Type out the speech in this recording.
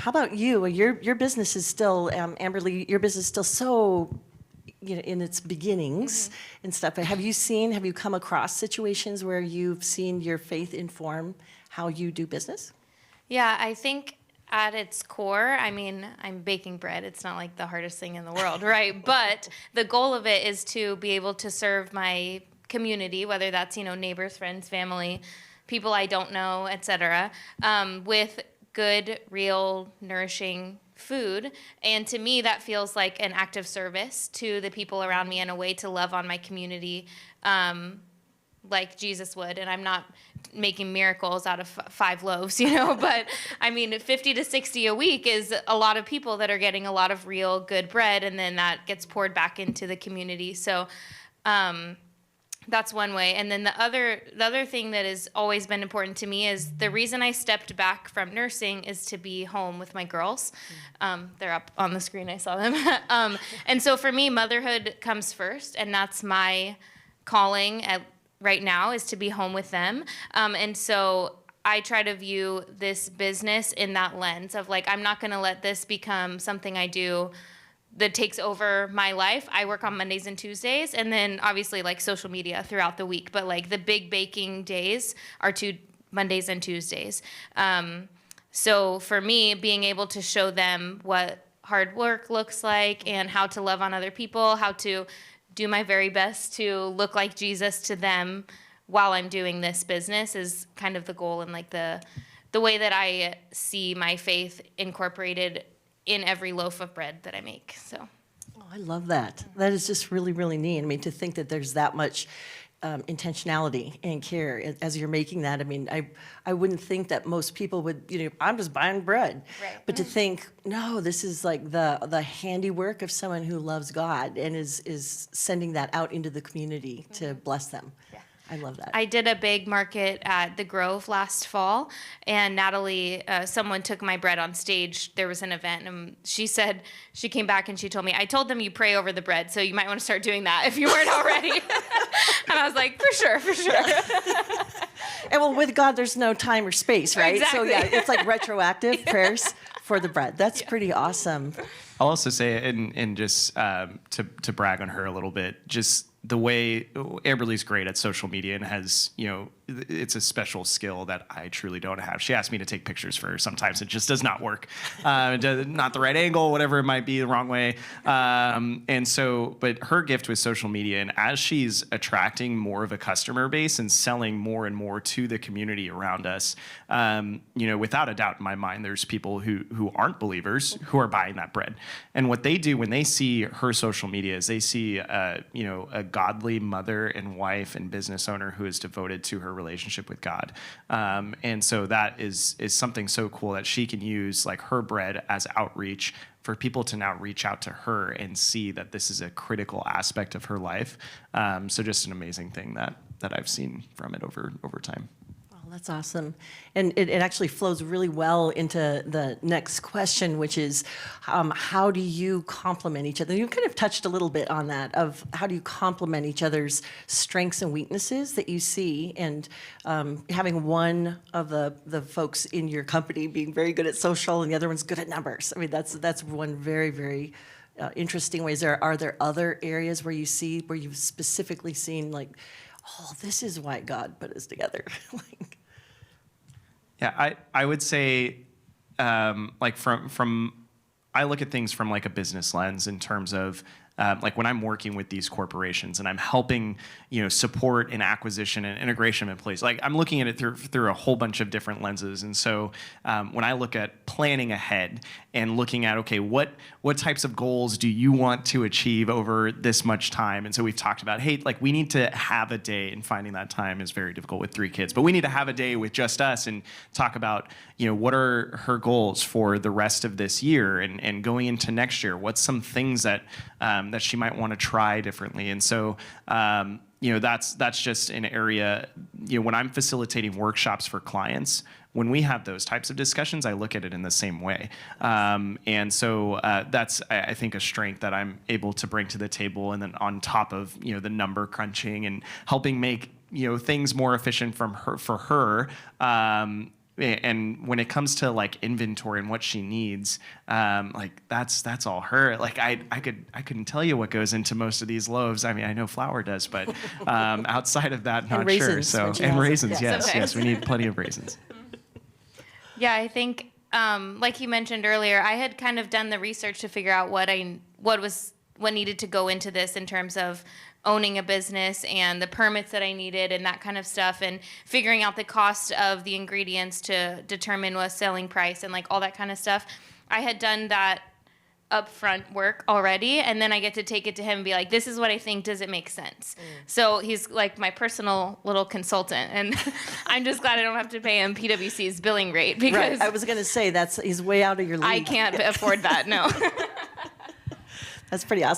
How about you? Your business is still, Amberly, your business is still so, in its beginnings and stuff. But have you come across situations where you've seen your faith inform how you do business? Yeah, I think at its core, I mean, I'm baking bread. It's not like the hardest thing in the world, right? But the goal of it is to be able to serve my community, whether that's, neighbors, friends, family, people I don't know, etc., with good, real, nourishing food. And to me, that feels like an act of service to the people around me and a way to love on my community like Jesus would. And I'm not making miracles out of 5 loaves, but I mean, 50 to 60 a week is a lot of people that are getting a lot of real good bread, and then that gets poured back into the community. So that's one way. And then the other thing that has always been important to me is the reason I stepped back from nursing is to be home with my girls. They're up on the screen. I saw them. And so for me, motherhood comes first, and that's my calling right now, is to be home with them. And so I try to view this business in that lens of like, I'm not going to let this become something I do that takes over my life. I work on Mondays and Tuesdays, and then obviously like social media throughout the week. But like the big baking days are Mondays and Tuesdays. So for me, being able to show them what hard work looks like and how to love on other people, how to do my very best to look like Jesus to them while I'm doing this business is kind of the goal, and like the way that I see my faith incorporated in every loaf of bread that I make. So, I love that. That is just really, really neat. I mean, to think that there's that much intentionality and care as you're making that. I mean, I wouldn't think that most people would, I'm just buying bread. Right. But to think, no, this is like the handiwork of someone who loves God and is sending that out into the community to bless them. Yeah. I love that. I did a big market at the Grove last fall, and Natalie, someone took my bread on stage. There was an event, and she said, she came back and she told me, I told them you pray over the bread, so you might want to start doing that if you weren't already. And I was like, for sure. And well, with God, there's no time or space, right? Exactly. So yeah, it's like retroactive prayers for the bread. That's pretty awesome. I'll also say, and just to brag on her a little bit, just the way Amberly's great at social media and has, it's a special skill that I truly don't have. She asks me to take pictures for her. Sometimes it just does not work. Not the right angle, whatever it might be, the wrong way. And so, but her gift with social media, and as she's attracting more of a customer base and selling more and more to the community around us, without a doubt in my mind, there's people who aren't believers who are buying that bread. And what they do when they see her social media is they see, a godly mother and wife and business owner who is devoted to her relationship with God. And so that is something so cool that she can use like her bread as outreach for people to now reach out to her and see that this is a critical aspect of her life. So just an amazing thing that I've seen from it over time. That's awesome. And it actually flows really well into the next question, which is how do you complement each other? You kind of touched a little bit on that, of how do you complement each other's strengths and weaknesses that you see, and having one of the folks in your company being very good at social and the other one's good at numbers. I mean, that's one very, very interesting ways. Are there other areas where you've specifically seen like, oh, this is why God put us together? Yeah, I would say, like from I look at things from like a business lens in terms of like when I'm working with these corporations and I'm helping, support an acquisition and integration in place. Like I'm looking at it through a whole bunch of different lenses. And so when I look at planning ahead and looking at, okay, what types of goals do you want to achieve over this much time? And so we've talked about, hey, like we need to have a day, and finding that time is very difficult with 3 kids, but we need to have a day with just us and talk about, what are her goals for the rest of this year and going into next year? What's some things that she might want to try differently? And so, that's just an area, when I'm facilitating workshops for clients, when we have those types of discussions, I look at it in the same way. And so that's, I think, a strength that I'm able to bring to the table. And then on top of, the number crunching and helping make, things more efficient for her, and when it comes to like inventory and what she needs, like that's all her. Like I couldn't tell you what goes into most of these loaves. I mean, I know flour does, but outside of that, not sure. raisins So when she and has it. raisins, Yes. yes, we need plenty of raisins. Yeah, I think like you mentioned earlier, I had kind of done the research to figure out what needed to go into this in terms of owning a business and the permits that I needed and that kind of stuff, and figuring out the cost of the ingredients to determine a selling price and like all that kind of stuff. I had done that upfront work already, and then I get to take it to him and be like, this is what I think, does it make sense? So he's like my personal little consultant, and I'm just glad I don't have to pay him PwC's billing rate, because Right. I was going to say he's way out of your league. I can't afford that, no. That's pretty awesome.